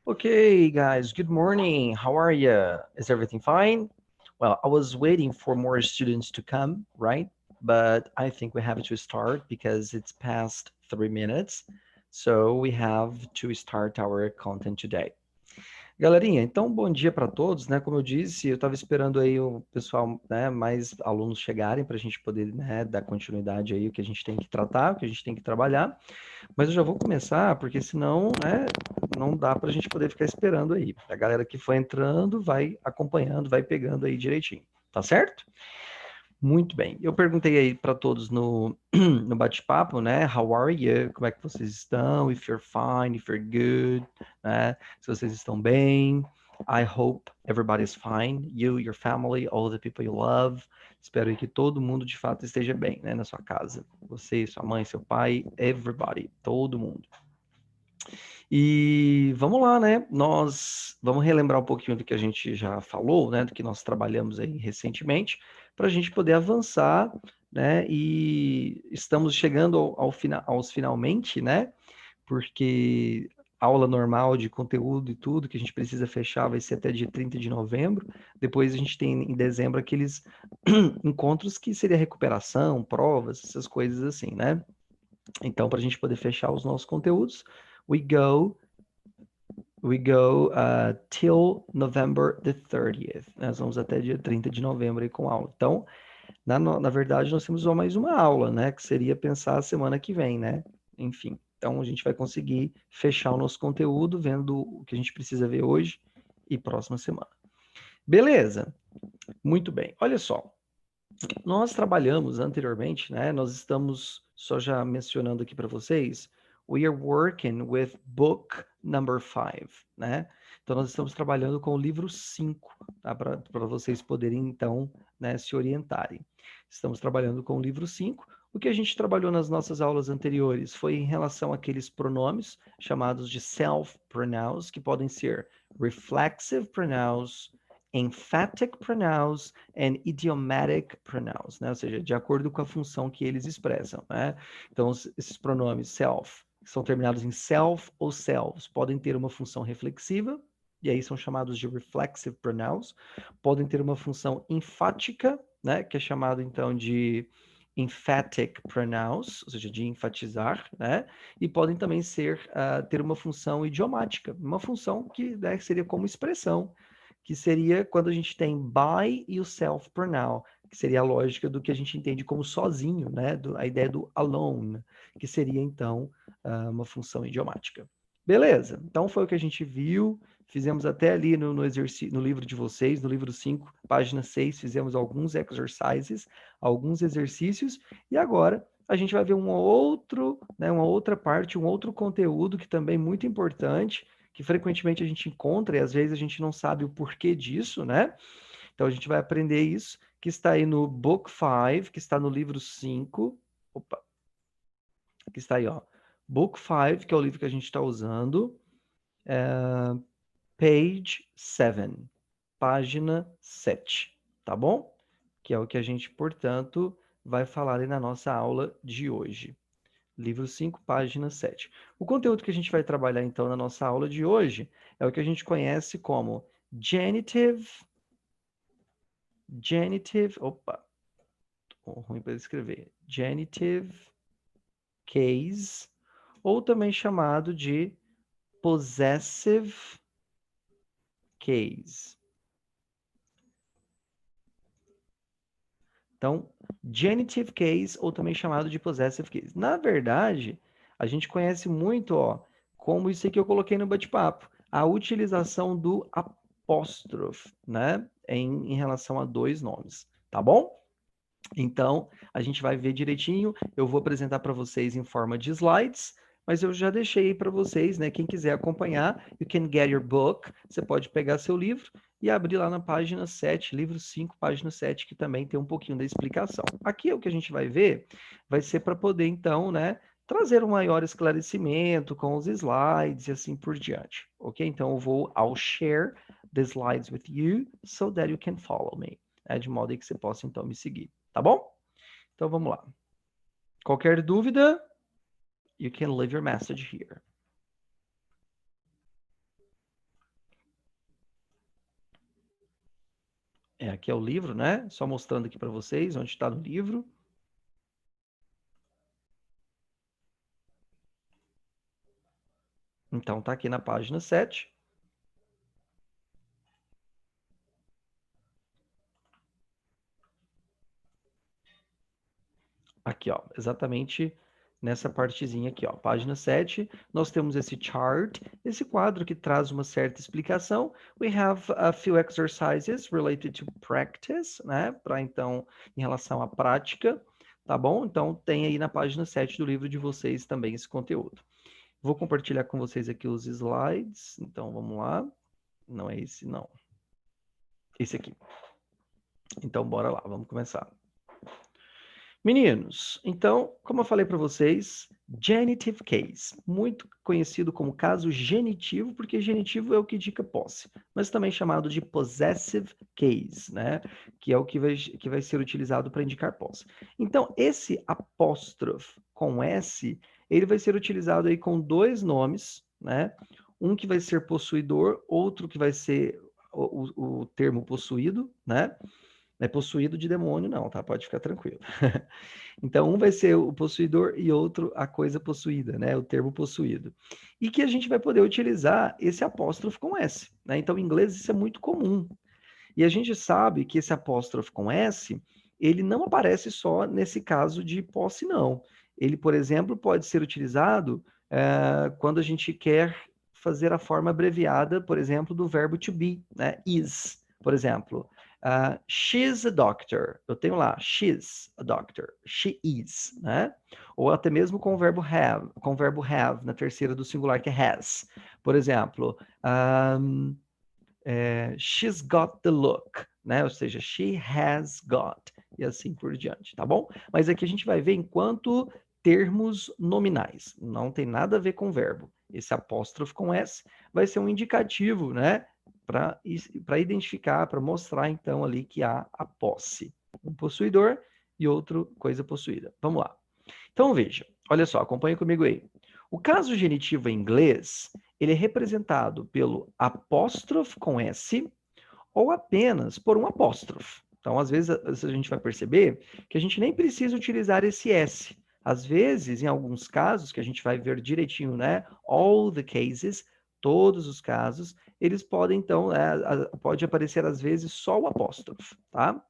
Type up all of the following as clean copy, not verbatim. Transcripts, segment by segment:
Okay, guys, good morning. How are you? Is everything fine? Well, I was waiting for more students to come, right? But I think we have to start because it's past 3 minutes. So we have to start our content today. Galerinha, então bom dia para todos, né? Como eu disse, eu estava esperando aí o pessoal, né, mais alunos chegarem para a gente poder, né, dar continuidade aí o que a gente tem que tratar, o que a gente tem que trabalhar. Mas eu já vou começar, porque senão, né, não dá para a gente poder ficar esperando aí. A galera que foi entrando vai acompanhando, vai pegando aí direitinho, tá certo? Muito bem. Eu perguntei aí para todos no bate-papo, né? How are you? Como é que vocês estão? If you're fine, if you're good, né? Se vocês estão bem. I hope everybody's fine. You, your family, all the people you love. Espero que todo mundo de fato esteja bem, né? Na sua casa. Você, sua mãe, seu pai, everybody, todo mundo. E vamos lá, né? Nós vamos relembrar um pouquinho do que a gente já falou, né? Do que nós trabalhamos aí recentemente, para a gente poder avançar, né? E estamos chegando aos finalmente, né? Porque aula normal de conteúdo e tudo que a gente precisa fechar vai ser até dia 30 de novembro. Depois a gente tem em dezembro aqueles encontros que seria recuperação, provas, essas coisas assim, né? Então, para a gente poder fechar os nossos conteúdos, we go till November the 30th. Nós vamos até dia 30 de novembro aí com aula. Então, na verdade, nós temos só mais uma aula, né? Que seria pensar a semana que vem, né? Enfim. Então, a gente vai conseguir fechar o nosso conteúdo vendo o que a gente precisa ver hoje e próxima semana. Beleza. Muito bem. Olha só. Nós trabalhamos anteriormente, né? Nós estamos só já mencionando aqui para vocês. We are working with book number 5, né? Então nós estamos trabalhando com o livro 5, tá? Para vocês poderem então, né, se orientarem. Estamos trabalhando com o livro 5. O que a gente trabalhou nas nossas aulas anteriores foi em relação àqueles pronomes chamados de self pronouns, que podem ser reflexive pronouns, emphatic pronouns and idiomatic pronouns, né? Ou seja, de acordo com a função que eles expressam, né? Então, esses pronomes self, que são terminados em self ou selves, podem ter uma função reflexiva, e aí são chamados de reflexive pronouns, podem ter uma função enfática, né? Que é chamado então de emphatic pronouns, ou seja, de enfatizar, né? E podem também ter uma função idiomática, uma função que, né, seria como expressão, que seria quando a gente tem by e o self pronoun, que seria a lógica do que a gente entende como sozinho, né? A ideia do alone, que seria então uma função idiomática. Beleza, então foi o que a gente viu, fizemos até ali no livro de vocês, no livro 5, página 6, fizemos alguns exercises, alguns exercícios, e agora a gente vai ver uma outra parte, um outro conteúdo que também é muito importante, que frequentemente a gente encontra e às vezes a gente não sabe o porquê disso, né? Então a gente vai aprender isso, que está aí no Book 5, que está no livro 5. Opa, que está aí, ó. Book 5, que é o livro que a gente está usando. Page 7, página 7, tá bom? Que é o que a gente, portanto, vai falar aí na nossa aula de hoje. Livro 5, página 7. O conteúdo que a gente vai trabalhar, então, na nossa aula de hoje é o que a gente conhece como opa, ruim para escrever, genitive case, ou também chamado de possessive case. Então, genitive case, ou também chamado de possessive case. Na verdade, a gente conhece muito, ó, como isso aqui eu coloquei no bate-papo, a utilização do apóstrofe, né, em relação a dois nomes, tá bom? Então, a gente vai ver direitinho, eu vou apresentar para vocês em forma de slides, mas eu já deixei para vocês, né? Quem quiser acompanhar, you can get your book, você pode pegar seu livro e abrir lá na página 7, livro 5, página 7, que também tem um pouquinho da explicação. Aqui o que a gente vai ver vai ser para poder, então, né, trazer um maior esclarecimento com os slides e assim por diante, ok? Então, I'll share the slides with you so that you can follow me, né, de modo que você possa, então, me seguir. Tá bom? Então vamos lá. Qualquer dúvida, you can leave your message here. Aqui é o livro, né? Só mostrando aqui para vocês onde está no livro. Então, tá aqui na página 7. Aqui, ó, exatamente nessa partezinha aqui, ó, página 7, nós temos esse chart, esse quadro que traz uma certa explicação. We have a few exercises related to practice, né, para então, em relação à prática, tá bom? Então, tem aí na página 7 do livro de vocês também esse conteúdo. Vou compartilhar com vocês aqui os slides, então vamos lá. Não é esse, não. Esse aqui. Então, bora lá, vamos começar. Meninos, então, como eu falei para vocês, genitive case, muito conhecido como caso genitivo, porque genitivo é o que indica posse, mas também chamado de possessive case, né? Que é o que vai ser utilizado para indicar posse. Então, esse apóstrofe com S, ele vai ser utilizado aí com dois nomes, né? Um que vai ser possuidor, outro que vai ser o termo possuído, né? Não é possuído de demônio, não, tá? Pode ficar tranquilo. Então, um vai ser o possuidor e outro a coisa possuída, né? O termo possuído. E que a gente vai poder utilizar esse apóstrofo com S, né? Então, em inglês isso é muito comum. E a gente sabe que esse apóstrofo com S, ele não aparece só nesse caso de posse, não. Ele, por exemplo, pode ser utilizado quando a gente quer fazer a forma abreviada, por exemplo, do verbo to be, né? Is, por exemplo. She's a doctor. Eu tenho lá, she's a doctor. She is, né? Ou até mesmo com o verbo have, na terceira do singular, que é has. Por exemplo, she's got the look, né? Ou seja, she has got, e assim por diante, tá bom? Mas aqui a gente vai ver enquanto termos nominais, não tem nada a ver com verbo. Esse apóstrofo com S vai ser um indicativo, né? Para identificar, para mostrar então ali que há a posse. Um possuidor e outro coisa possuída. Vamos lá. Então veja, olha só, acompanha comigo aí. O caso genitivo em inglês, ele é representado pelo apóstrofo com S ou apenas por um apóstrofo. Então, às vezes, a gente vai perceber que a gente nem precisa utilizar esse S. Às vezes, em alguns casos, que a gente vai ver direitinho, né? All the cases, todos os casos, eles podem, então, pode aparecer, às vezes, só o apóstrofo, tá?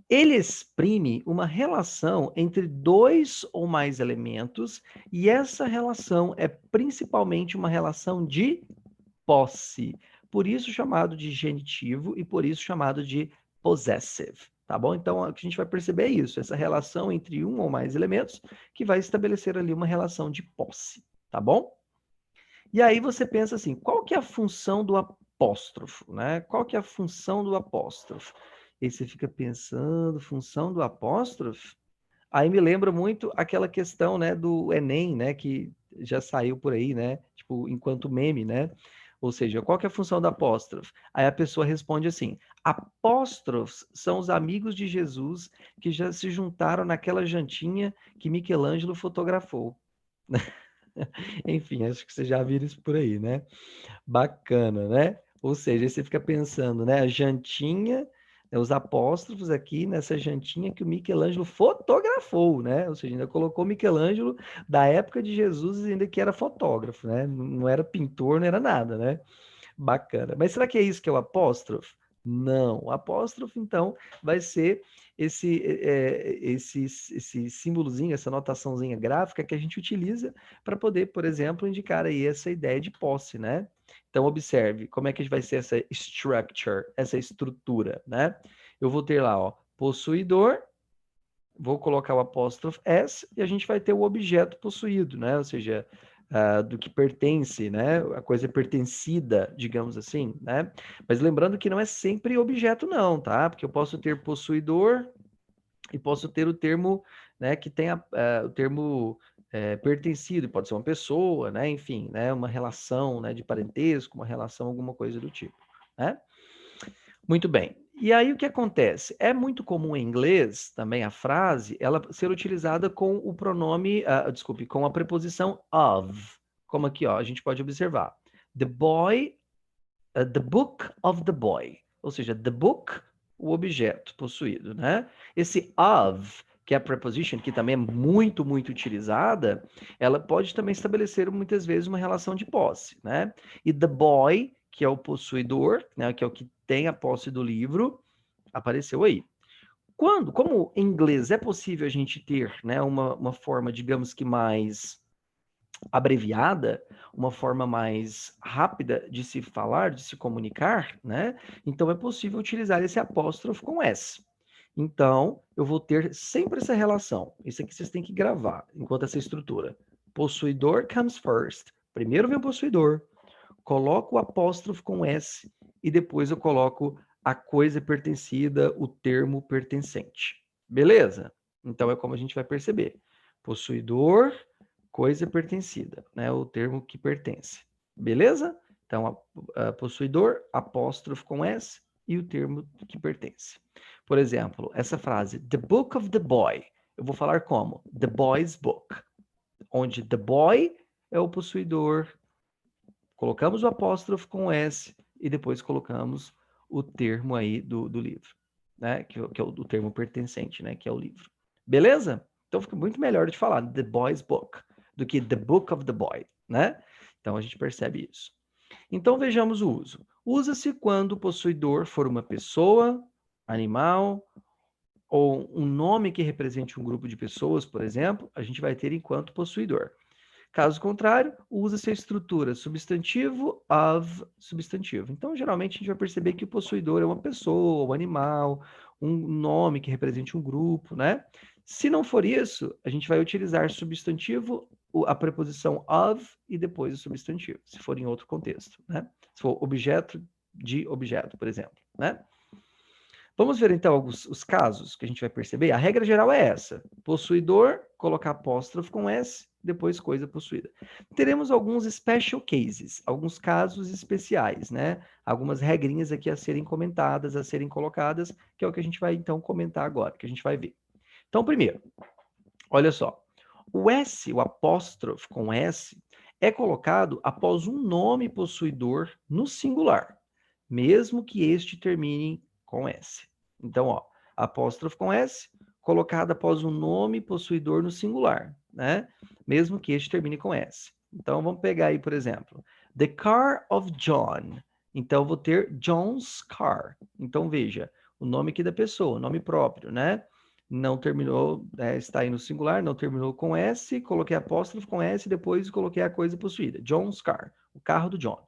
Ele exprime uma relação entre dois ou mais elementos, e essa relação é principalmente uma relação de posse. Por isso chamado de genitivo e por isso chamado de possessive. Tá bom? Então, o que a gente vai perceber é isso, essa relação entre um ou mais elementos que vai estabelecer ali uma relação de posse. Tá bom? E aí você pensa assim, qual que é a função do apóstrofo, né? Qual que é a função do apóstrofo? E você fica pensando, função do apóstrofo? Aí me lembra muito aquela questão, né, do Enem, né, que já saiu por aí, né, tipo, enquanto meme, né? Ou seja, qual que é a função da apóstrofe? Aí a pessoa responde assim: apóstrofos são os amigos de Jesus que já se juntaram naquela jantinha que Michelangelo fotografou. Enfim, acho que você já viram isso por aí, né? Bacana, né? Ou seja, aí você fica pensando, né? A jantinha, né, os apóstrofos aqui nessa jantinha que o Michelangelo fotografou, né? Ou seja, ainda colocou Michelangelo da época de Jesus, ainda que era fotógrafo, né? Não era pintor, não era nada, né? Bacana. Mas será que é isso que é o apóstrofo? Não. O apóstrofo, então, vai ser esse símbolozinho, essa notaçãozinha gráfica que a gente utiliza para poder, por exemplo, indicar aí essa ideia de posse, né? Então, observe como é que vai ser essa structure, essa estrutura, né? Eu vou ter lá, ó, possuidor, vou colocar o apóstrofo S e a gente vai ter o objeto possuído, né? Ou seja, do que pertence, né? A coisa pertencida, digamos assim, né? Mas lembrando que não é sempre objeto, não, tá? Porque eu posso ter possuidor e posso ter o termo, né? Que tem o termo pertencido, pode ser uma pessoa, né? Enfim, né? Uma relação, né? De parentesco, uma relação, alguma coisa do tipo, né? Muito bem. E aí o que acontece? É muito comum em inglês também a frase ela ser utilizada com o pronome, desculpe, com a preposição of. Como aqui, ó, a gente pode observar. The book of the boy. ou seja, the book, o objeto possuído, né? Esse of, que é a preposition, que também é muito, muito utilizada, ela pode também estabelecer muitas vezes uma relação de posse, né? E the boy, que é o possuidor, né, que é o que tem a posse do livro, apareceu aí. Como em inglês é possível a gente ter, né, uma forma, digamos que mais abreviada, uma forma mais rápida de se falar, de se comunicar, né? Então é possível utilizar esse apóstrofo com S. Então, eu vou ter sempre essa relação. Isso aqui vocês têm que gravar, enquanto essa estrutura. Possuidor comes first. Primeiro vem o possuidor, coloco o apóstrofo com S e depois eu coloco a coisa pertencida, o termo pertencente. Beleza? Então é como a gente vai perceber. Possuidor, coisa pertencida, né? O termo que pertence. Beleza? Então, possuidor, apóstrofo com S e o termo que pertence. Por exemplo, essa frase, the book of the boy, eu vou falar como? The boy's book. Onde the boy é o possuidor, colocamos o apóstrofo com S e depois colocamos o termo aí do livro, né? Que é o termo pertencente, né? Que é o livro. Beleza? Então fica muito melhor de falar the boy's book do que the book of the boy, né? Então a gente percebe isso. Então vejamos o uso. Usa-se quando o possuidor for uma pessoa, animal ou um nome que represente um grupo de pessoas, por exemplo, a gente vai ter enquanto possuidor. Caso contrário, usa-se a estrutura substantivo of substantivo. Então, geralmente, a gente vai perceber que o possuidor é uma pessoa, um animal, um nome que represente um grupo, né? Se não for isso, a gente vai utilizar substantivo, a preposição of e depois o substantivo, se for em outro contexto, né? Se for objeto de objeto, por exemplo, né? Vamos ver então os casos que a gente vai perceber. A regra geral é essa: possuidor, colocar apóstrofo com S, depois coisa possuída. Teremos alguns special cases, alguns casos especiais, né? Algumas regrinhas aqui a serem comentadas, a serem colocadas, que é o que a gente vai então comentar agora, que a gente vai ver. Então, primeiro, olha só. O S, o apóstrofo com S, é colocado após um nome possuidor no singular, mesmo que este termine com S. Então, ó, apóstrofo com S, colocado após um nome possuidor no singular, né? Mesmo que este termine com S. Então, vamos pegar aí, por exemplo, the car of John. Então, vou ter John's car. Então, veja, o nome aqui da pessoa, o nome próprio, né? Não terminou, está aí no singular, não terminou com S, coloquei apóstrofo com S, depois coloquei a coisa possuída. John's car, o carro do John.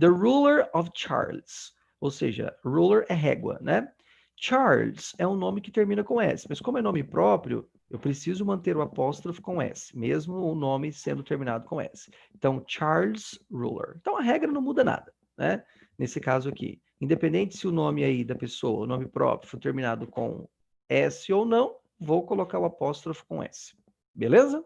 The ruler of Charles, ou seja, ruler é régua, né? Charles é um nome que termina com S, mas como é nome próprio, eu preciso manter o apóstrofo com S, mesmo o nome sendo terminado com S. Então, Charles Ruler. Então, a regra não muda nada, né? Nesse caso aqui. Independente se o nome aí da pessoa, o nome próprio, for terminado com S ou não, vou colocar o apóstrofo com S. Beleza?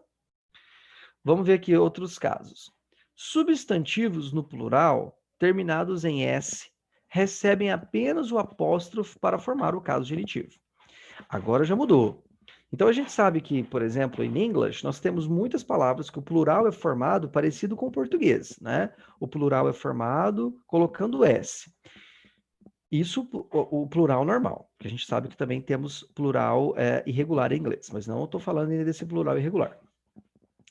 Vamos ver aqui outros casos. Substantivos no plural, terminados em S, recebem apenas o apóstrofo para formar o caso genitivo. Agora já mudou. Então a gente sabe que, por exemplo, em English, nós temos muitas palavras que o plural é formado parecido com o português, né? O plural é formado colocando S. Isso o plural normal, que a gente sabe que também temos plural irregular em inglês, mas não estou falando ainda desse plural irregular.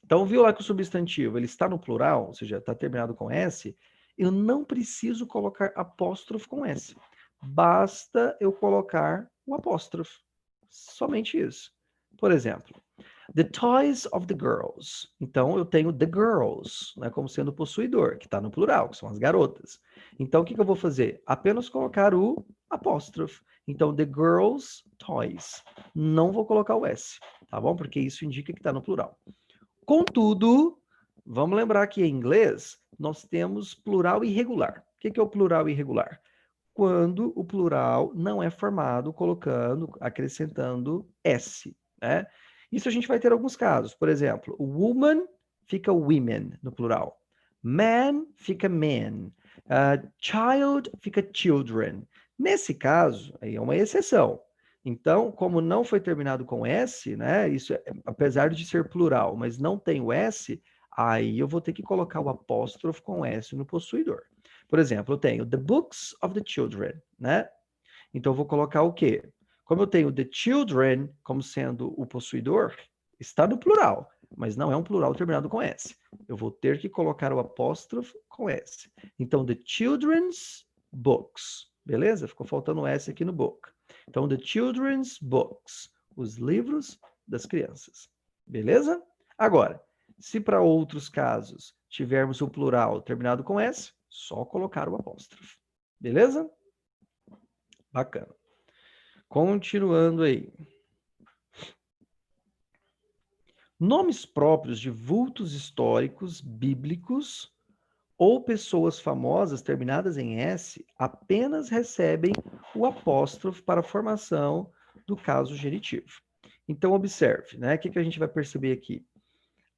Então, viu lá que o substantivo ele está no plural, ou seja, está terminado com S, eu não preciso colocar apóstrofo com S. Basta eu colocar o apóstrofo. Somente isso. Por exemplo, the toys of the girls. Então, eu tenho the girls, né, como sendo o possuidor, que está no plural, que são as garotas. Então, o que eu vou fazer? Apenas colocar o apóstrofo. Então, the girls' toys. Não vou colocar o S, tá bom? Porque isso indica que está no plural. Contudo, vamos lembrar que em inglês nós temos plural irregular. O que é o plural irregular? Quando o plural não é formado colocando, acrescentando S, né? Isso a gente vai ter alguns casos. Por exemplo, woman fica women no plural. Man fica men. Child fica children. Nesse caso, aí é uma exceção. Então, como não foi terminado com S, né? Isso apesar de ser plural, mas não tem o S, aí eu vou ter que colocar o apóstrofo com S no possuidor. Por exemplo, eu tenho the books of the children, né? Então, eu vou colocar o quê? Como eu tenho the children como sendo o possuidor, está no plural, mas não é um plural terminado com S. Eu vou ter que colocar o apóstrofo com S. Então, the children's books. Beleza? Ficou faltando S aqui no book. Então, the children's books. Os livros das crianças. Beleza? Agora, se para outros casos tivermos o plural terminado com S, só colocar o apóstrofo. Beleza? Bacana. Continuando aí. Nomes próprios de vultos históricos, bíblicos ou pessoas famosas terminadas em S apenas recebem o apóstrofo para a formação do caso genitivo. Então, observe, né? O que a gente vai perceber aqui?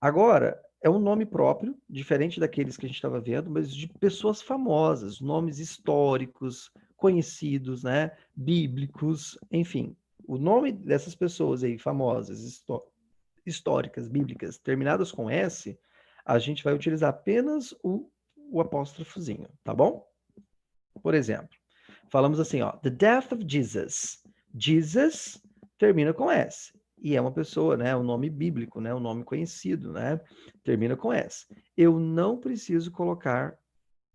Agora, é um nome próprio, diferente daqueles que a gente estava vendo, mas de pessoas famosas, nomes históricos, conhecidos, né? Bíblicos, enfim. O nome dessas pessoas aí, famosas, históricas, bíblicas, terminadas com S, a gente vai utilizar apenas o apóstrofozinho, tá bom? Por exemplo, falamos assim, ó, the death of Jesus. Jesus termina com S. E é uma pessoa, né? Um nome bíblico, né? Um nome conhecido, né? Termina com S. Eu não preciso colocar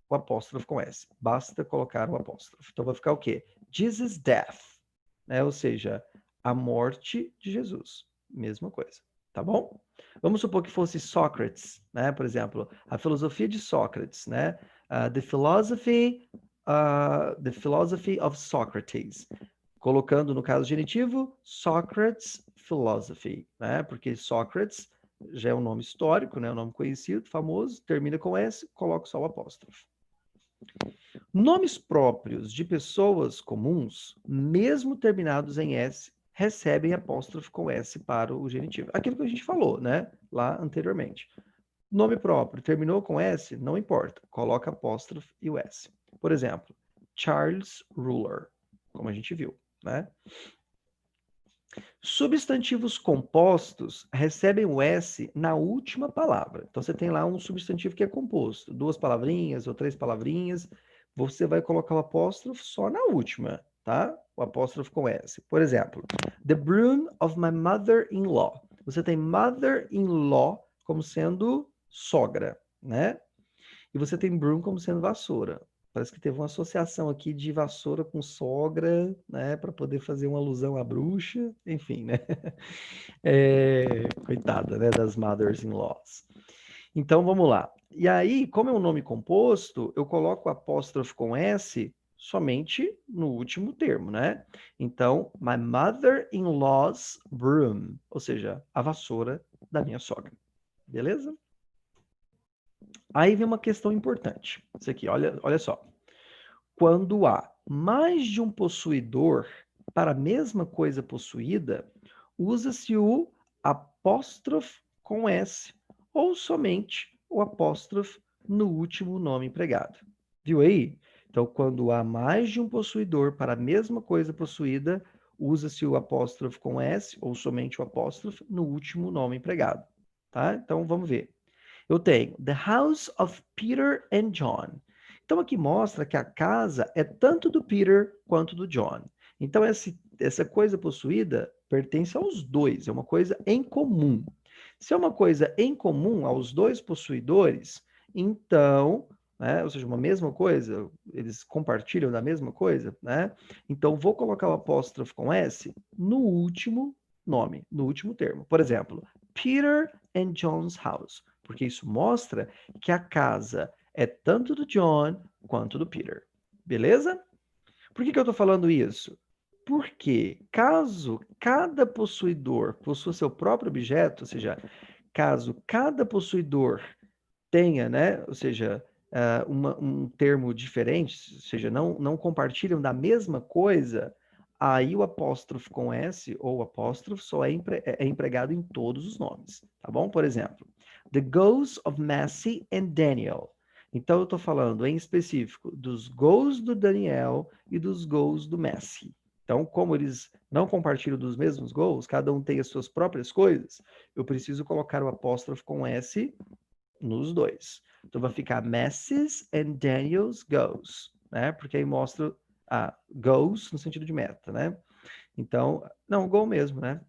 o apóstrofo com S. Basta colocar o apóstrofo. Então vai ficar o quê? Jesus' death. Né? Ou seja, a morte de Jesus. Mesma coisa. Tá bom? Vamos supor que fosse Sócrates, né? Por exemplo, a filosofia de Sócrates, né? The philosophy of Socrates. Colocando no caso genitivo, Socrates philosophy, né? Porque Sócrates já é um nome histórico, né? Um nome conhecido, famoso, termina com S, coloco só o apóstrofo. Nomes próprios de pessoas comuns, mesmo terminados em S, recebem apóstrofo com S para o genitivo. Aquilo que a gente falou, né? Lá anteriormente. Nome próprio, terminou com S, não importa. Coloca apóstrofo e o S. Por exemplo, Charles Ruler, como a gente viu, né? Substantivos compostos recebem o S na última palavra. Então, você tem lá um substantivo que é composto. 2 palavrinhas ou 3 palavrinhas. Você vai colocar o apóstrofo só na última, tá? O apóstrofo com S. Por exemplo, the broom of my mother-in-law. Você tem mother-in-law como sendo sogra, né? E você tem broom como sendo vassoura. Parece que teve uma associação aqui de vassoura com sogra, né? Para poder fazer uma alusão à bruxa, enfim, né? Coitada, né? Das mothers-in-laws. Então, vamos lá. E aí, como é um nome composto, eu coloco o apóstrofo com S somente no último termo, né? Então, my mother-in-law's broom, ou seja, a vassoura da minha sogra. Beleza? Aí vem uma questão importante. Isso aqui, olha só. Quando há mais de um possuidor para a mesma coisa possuída, usa-se o apóstrofo com S ou somente o apóstrofo no último nome empregado. Viu aí? Então, quando há mais de um possuidor para a mesma coisa possuída, usa-se o apóstrofo com S ou somente o apóstrofo no último nome empregado. Tá? Então, vamos ver. Eu tenho The House of Peter and John. Então aqui mostra que a casa é tanto do Peter quanto do John. Então essa coisa possuída pertence aos dois, é uma coisa em comum. Se é uma coisa em comum aos dois possuidores, então, né, ou seja, uma mesma coisa, eles compartilham da mesma coisa, né? Então vou colocar o apóstrofo com S no último nome, no último termo. Por exemplo, Peter and John's house, porque isso mostra que a casa é tanto do John quanto do Peter. Beleza? Por que eu estou falando isso? Porque caso cada possuidor possua seu próprio objeto, ou seja, caso cada possuidor tenha, né, ou seja, um termo diferente, ou seja, não compartilham da mesma coisa, aí o apóstrofo com S ou apóstrofo só é empregado em todos os nomes, tá bom? Por exemplo, the goals of Messi and Daniel. Então eu estou falando em específico dos gols do Daniel e dos gols do Messi. Então, como eles não compartilham dos mesmos gols, cada um tem as suas próprias coisas, eu preciso colocar o apóstrofo com S nos dois. Então vai ficar Mrs. and Daniel's goes, né? Porque aí mostra goes no sentido de meta, né? Então, não, go mesmo, né?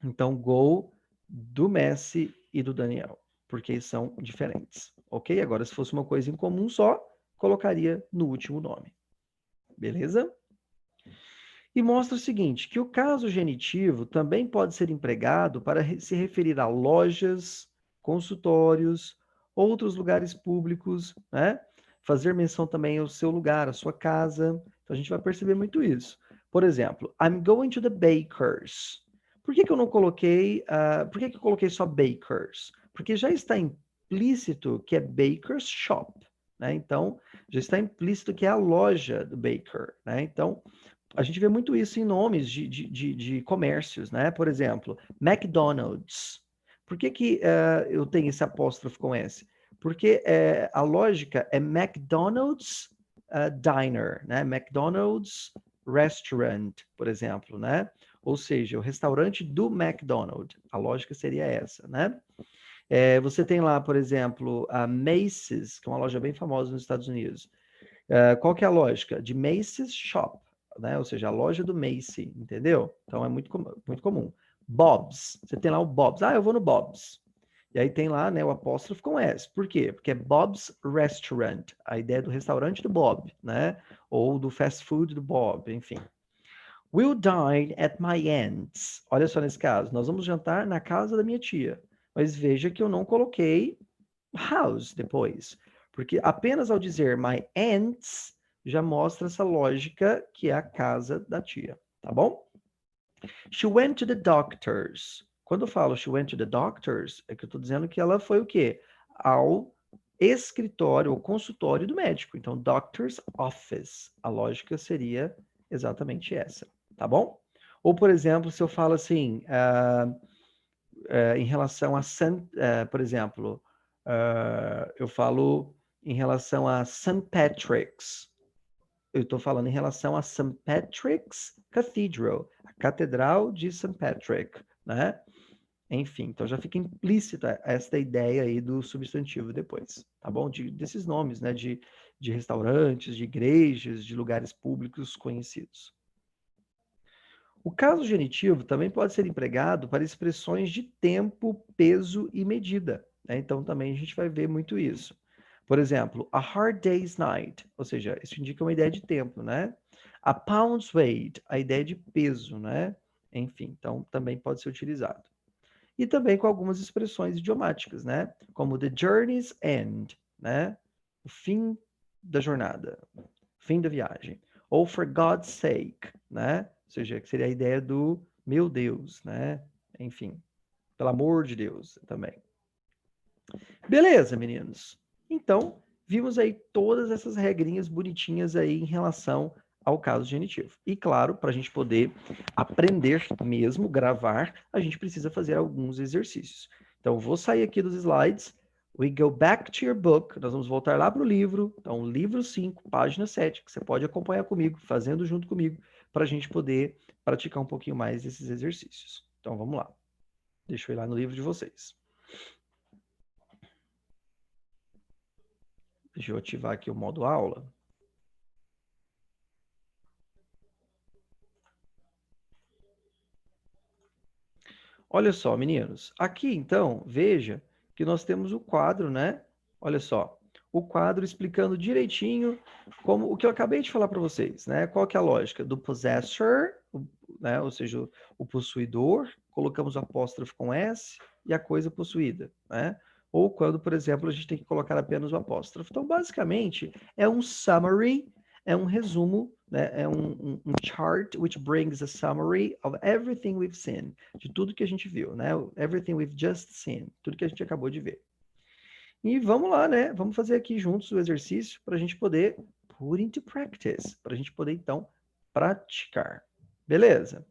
Então, go do Messi e do Daniel, porque são diferentes, ok? Agora, se fosse uma coisa em comum só, colocaria no último nome, beleza? E mostra o seguinte, que o caso genitivo também pode ser empregado para se referir a lojas, consultórios, outros lugares públicos, né? Fazer menção também ao seu lugar, à sua casa. Então a gente vai perceber muito isso. Por exemplo, I'm going to the baker's. Por que eu não coloquei, por que eu coloquei só baker's? Porque já está implícito que é baker's shop, né? Então, já está implícito que é a loja do baker, né? Então, a gente vê muito isso em nomes de comércios, né? Por exemplo, McDonald's. Por que eu tenho esse apóstrofo com S? Porque a lógica é McDonald's Diner, né? McDonald's Restaurant, por exemplo, né? Ou seja, o restaurante do McDonald's. A lógica seria essa, né? Você tem lá, por exemplo, a Macy's, que é uma loja bem famosa nos Estados Unidos. Qual que é a lógica? De Macy's Shop, né? Ou seja, a loja do Macy, entendeu? Então é muito comum. Bob's, você tem lá o Bob's. Eu vou no Bob's. E aí tem lá, né, o apóstrofo com S. Por quê? Porque é Bob's Restaurant, a ideia do restaurante do Bob, né? Ou do fast food do Bob, enfim. We'll dine at my aunt's. Olha só nesse caso, nós vamos jantar na casa da minha tia. Mas veja que eu não coloquei house depois. Porque apenas ao dizer my aunt's, já mostra essa lógica que é a casa da tia, tá bom? She went to the doctor's. Quando eu falo she went to the doctor's, é que eu estou dizendo que ela foi o quê? Ao escritório ou consultório do médico. Então, doctor's office. A lógica seria exatamente essa, tá bom? Ou, por exemplo, se eu falo assim, em relação a por exemplo, eu falo em relação a St. Patrick's. Eu estou falando em relação a St. Patrick's Cathedral, a Catedral de St. Patrick, né? Enfim, então já fica implícita esta ideia aí do substantivo depois, tá bom? Desses nomes, né? De restaurantes, de igrejas, de lugares públicos conhecidos. O caso genitivo também pode ser empregado para expressões de tempo, peso e medida, né? Então também a gente vai ver muito isso. Por exemplo, a hard day's night, ou seja, isso indica uma ideia de tempo, né? A pound's weight, a ideia de peso, né? Enfim, então também pode ser utilizado. E também com algumas expressões idiomáticas, né? Como the journey's end, né? O fim da jornada, fim da viagem. Ou for God's sake, né? Ou seja, que seria a ideia do meu Deus, né? Enfim, pelo amor de Deus também. Beleza, meninos? Então, vimos aí todas essas regrinhas bonitinhas aí em relação ao caso genitivo. E claro, para a gente poder aprender mesmo, gravar, a gente precisa fazer alguns exercícios. Então, vou sair aqui dos slides. We go back to your book. Nós vamos voltar lá para o livro. Então, livro 5, página 7, que você pode acompanhar comigo, fazendo junto comigo, para a gente poder praticar um pouquinho mais esses exercícios. Então, vamos lá. Deixa eu ir lá no livro de vocês. Deixa eu ativar aqui o modo aula. Olha só, meninos. Aqui, então, veja que nós temos o quadro, né? Olha só. O quadro explicando direitinho como o que eu acabei de falar para vocês, né? Qual que é a lógica? Do possessor, né? Ou seja, o possuidor, colocamos o apóstrofo com S e a coisa possuída, né? Ou quando, por exemplo, a gente tem que colocar apenas o apóstrofo. Então, basicamente, é um summary, é um resumo, né? É um chart which brings a summary of everything we've seen, de tudo que a gente viu, né? Everything we've just seen, tudo que a gente acabou de ver. E vamos lá, né? Vamos fazer aqui juntos o exercício para a gente poder put into practice, para a gente poder, então, praticar. Beleza?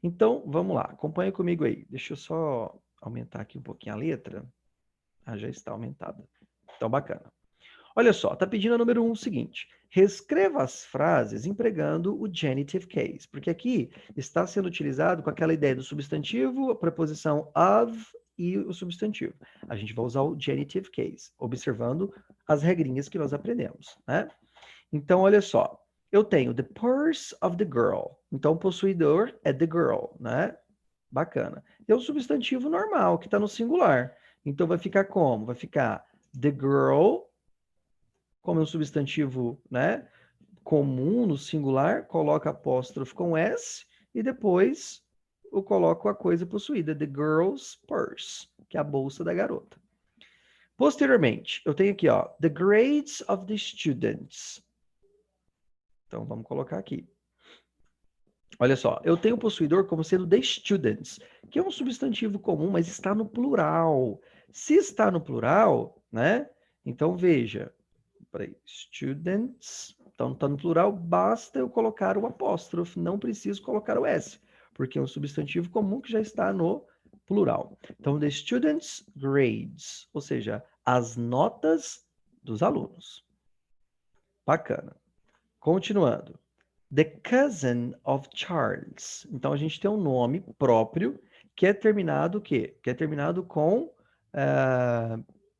Então, vamos lá. Acompanha comigo aí. Deixa eu só aumentar aqui um pouquinho a letra. Já está aumentada. Então, bacana. Olha só, tá pedindo a número 1 o seguinte. Reescreva as frases empregando o genitive case, porque aqui está sendo utilizado com aquela ideia do substantivo, a preposição of e o substantivo. A gente vai usar o genitive case, observando as regrinhas que nós aprendemos, né? Então, olha só. Eu tenho the purse of the girl. Então, o possuidor é the girl, né? Bacana. E o substantivo normal, que está no singular. Então, vai ficar como? Vai ficar the girl, como é um substantivo, né, comum no singular, coloca apóstrofo com S e depois eu coloco a coisa possuída, the girl's purse, que é a bolsa da garota. Posteriormente, eu tenho aqui, ó, the grades of the students. Então, vamos colocar aqui. Olha só, eu tenho o possuidor como sendo the students, que é um substantivo comum, mas está no plural. Se está no plural, né? Então, veja. Peraí, students. Então, está no plural, basta eu colocar o apóstrofo, não preciso colocar o S, porque é um substantivo comum que já está no plural. Então, the students' grades, ou seja, as notas dos alunos. Bacana. Continuando. The cousin of Charles. Então, a gente tem um nome próprio que é terminado o quê? Que é terminado com...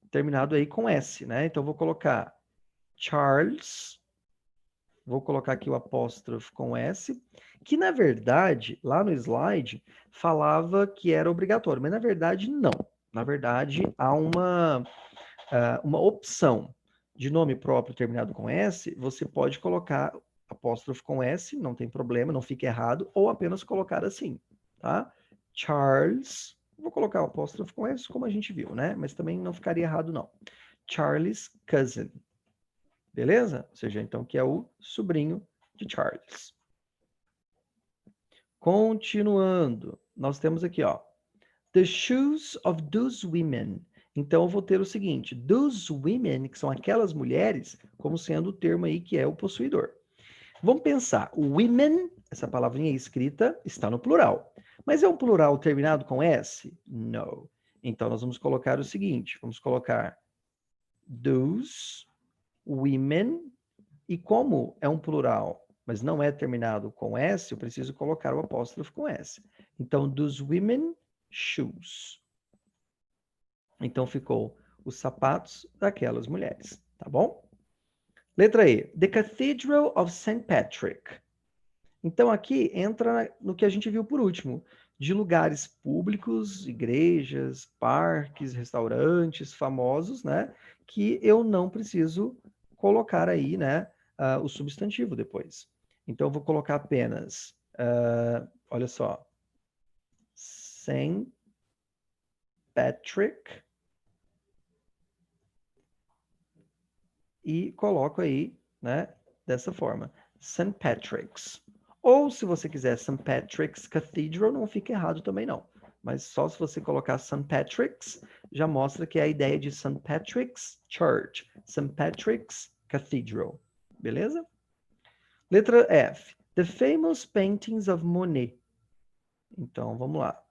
terminado aí com S, né? Então, vou colocar Charles, vou colocar aqui o apóstrofo com S, que na verdade, lá no slide, falava que era obrigatório, mas na verdade não. Na verdade, há uma opção de nome próprio terminado com S, você pode colocar apóstrofo com S, não tem problema, não fica errado, ou apenas colocar assim, tá? Charles, vou colocar o apóstrofo com S, como a gente viu, né? Mas também não ficaria errado, não. Charles' cousin. Beleza? Ou seja, então, que é o sobrinho de Charles. Continuando, nós temos aqui, ó, the shoes of those women. Então, eu vou ter o seguinte, those women, que são aquelas mulheres, como sendo o termo aí que é o possuidor. Vamos pensar, women, essa palavrinha escrita, está no plural. Mas é um plural terminado com S? Não. Então, nós vamos colocar o seguinte, vamos colocar those women, e como é um plural, mas não é terminado com S, eu preciso colocar o apóstrofo com S. Então, those women shoes. Então, ficou os sapatos daquelas mulheres, tá bom? Letra E, the Cathedral of St. Patrick. Então, aqui entra no que a gente viu por último, de lugares públicos, igrejas, parques, restaurantes famosos, né? Que eu não preciso colocar aí, né? O substantivo depois. Então, eu vou colocar apenas, olha só, St. Patrick, e coloco aí, né, dessa forma, St. Patrick's. Ou se você quiser St. Patrick's Cathedral, não fica errado também não. Mas só se você colocar St. Patrick's, já mostra que é a ideia de St. Patrick's Church, St. Patrick's Cathedral. Beleza? Letra F. The famous paintings of Monet. Então, vamos lá.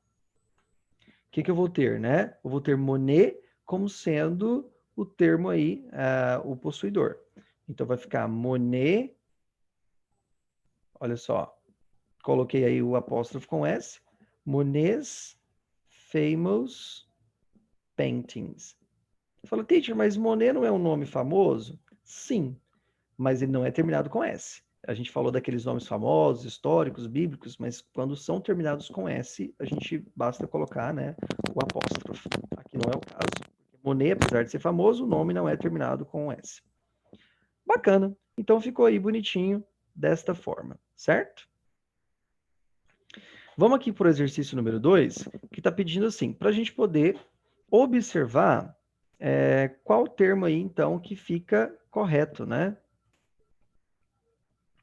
O que eu vou ter, né? Eu vou ter Monet como sendo o termo aí, o possuidor. Então, vai ficar Monet. Olha só. Coloquei aí o apóstrofo com S. Monet's famous paintings. Fala, teacher, mas Monet não é um nome famoso? Sim, mas ele não é terminado com S. A gente falou daqueles nomes famosos, históricos, bíblicos, mas quando são terminados com S, a gente basta colocar, né, o apóstrofo. Aqui não é o caso. Monet, apesar de ser famoso, o nome não é terminado com S. Bacana. Então ficou aí bonitinho desta forma, certo? Vamos aqui para o exercício número 2, que está pedindo assim, para a gente poder observar qual termo aí, então, que fica correto, né?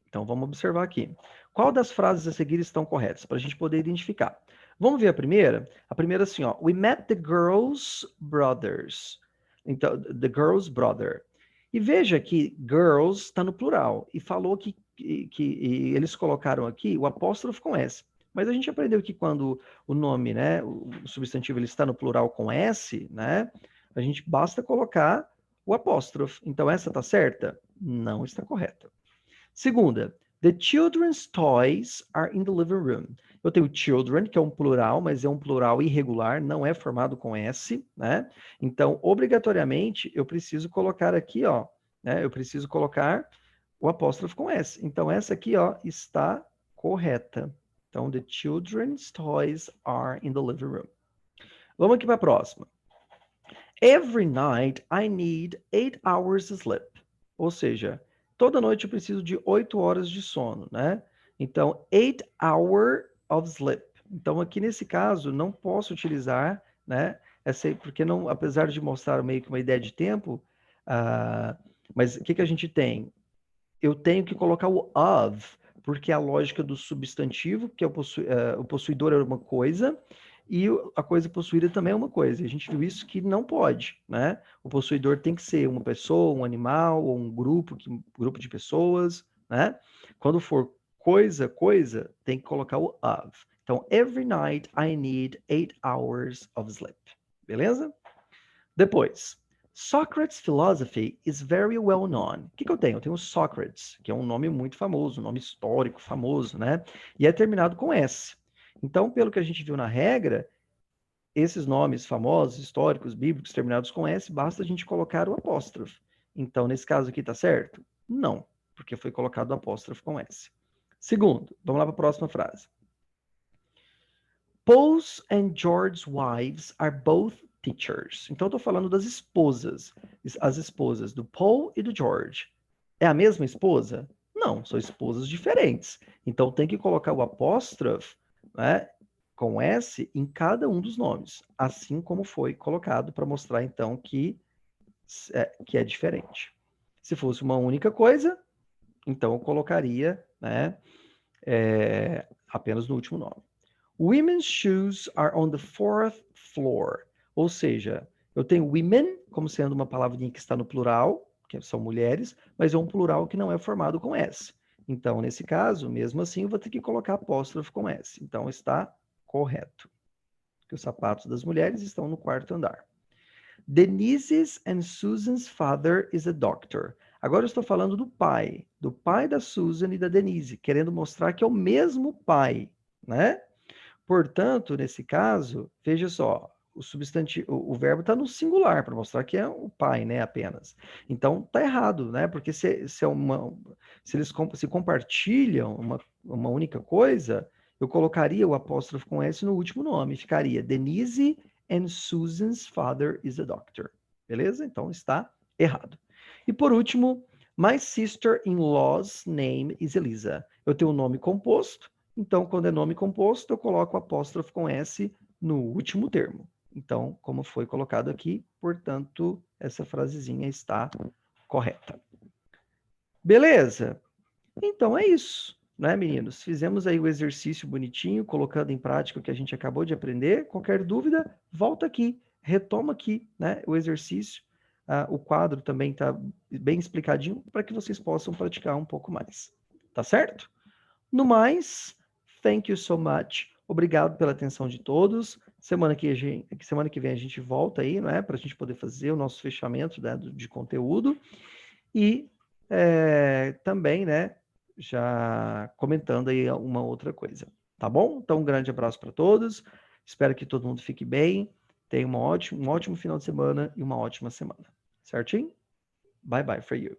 Então, vamos observar aqui. Qual das frases a seguir estão corretas, para a gente poder identificar? Vamos ver a primeira? A primeira assim, ó. We met the girls' brothers. Então, the girls' brother. E veja que girls está no plural. E falou que eles colocaram aqui o apóstrofo com S. Mas a gente aprendeu que quando o nome, né, o substantivo, ele está no plural com S, né, a gente basta colocar o apóstrofo. Então, essa está certa? Não está correta. Segunda, The children's toys are in the living room. Eu tenho children, que é um plural, mas é um plural irregular, não é formado com S, né? Então, obrigatoriamente, eu preciso colocar aqui, ó, né? Eu preciso colocar o apóstrofo com S. Então, essa aqui, ó, está correta. Então, the children's toys are in the living room. Vamos aqui para a próxima. Every night I need 8 hours sleep. Ou seja, toda noite eu preciso de 8 horas de sono, né? Então, 8 hour of sleep. Então, aqui nesse caso, não posso utilizar, né? Porque não, apesar de mostrar meio que uma ideia de tempo, mas o que a gente tem? Eu tenho que colocar o of, porque é a lógica do substantivo, que é o possuidor é uma coisa, e a coisa possuída também é uma coisa. E a gente viu isso que não pode, né? O possuidor tem que ser uma pessoa, um animal, ou um grupo de pessoas, né? Quando for coisa, tem que colocar o of. Então, every night I need 8 hours of sleep. Beleza? Depois, Socrates' philosophy is very well known. O que eu tenho? Eu tenho Sócrates, que é um nome muito famoso, um nome histórico famoso, né? E é terminado com S. Então, pelo que a gente viu na regra, esses nomes famosos, históricos, bíblicos, terminados com S, basta a gente colocar o apóstrofo. Então, nesse caso aqui, tá certo? Não, porque foi colocado o apóstrofo com S. Segundo, vamos lá para a próxima frase. Paul's and George's wives are both teachers. Então, eu estou falando das esposas. As esposas do Paul e do George. É a mesma esposa? Não, são esposas diferentes. Então, tem que colocar o apóstrofo, né, com S em cada um dos nomes. Assim como foi colocado para mostrar, então, que é diferente. Se fosse uma única coisa, então eu colocaria, né, apenas no último nome. Women's shoes are on the 4th floor. Ou seja, eu tenho women como sendo uma palavrinha que está no plural, que são mulheres, mas é um plural que não é formado com S. Então, nesse caso, mesmo assim, eu vou ter que colocar apóstrofo com S. Então, está correto. Porque os sapatos das mulheres estão no 4º andar. Denise's and Susan's father is a doctor. Agora eu estou falando do pai da Susan e da Denise, querendo mostrar que é o mesmo pai, né? Portanto, nesse caso, veja só, o substantivo, o verbo está no singular para mostrar que é o pai, né, apenas. Então, tá errado, né? Porque se eles se compartilham uma única coisa, eu colocaria o apóstrofo com S no último nome, ficaria Denise and Susan's father is a doctor. Beleza? Então está errado. E por último, my sister-in-law's name is Elisa. Eu tenho um nome composto. Então, quando é nome composto, eu coloco o apóstrofo com S no último termo. Então, como foi colocado aqui, portanto, essa frasezinha está correta. Beleza? Então é isso, né, meninos? Fizemos aí o exercício bonitinho, colocando em prática o que a gente acabou de aprender. Qualquer dúvida, volta aqui, retoma aqui, né, o exercício. O quadro também está bem explicadinho para que vocês possam praticar um pouco mais. Tá certo? No mais, thank you so much. Obrigado pela atenção de todos. Semana que vem a gente volta aí, não é? Para a gente poder fazer o nosso fechamento, né, de conteúdo. E também, né, já comentando aí uma outra coisa. Tá bom? Então, um grande abraço para todos. Espero que todo mundo fique bem. Tenha um ótimo final de semana e uma ótima semana. Certinho? Bye bye for you.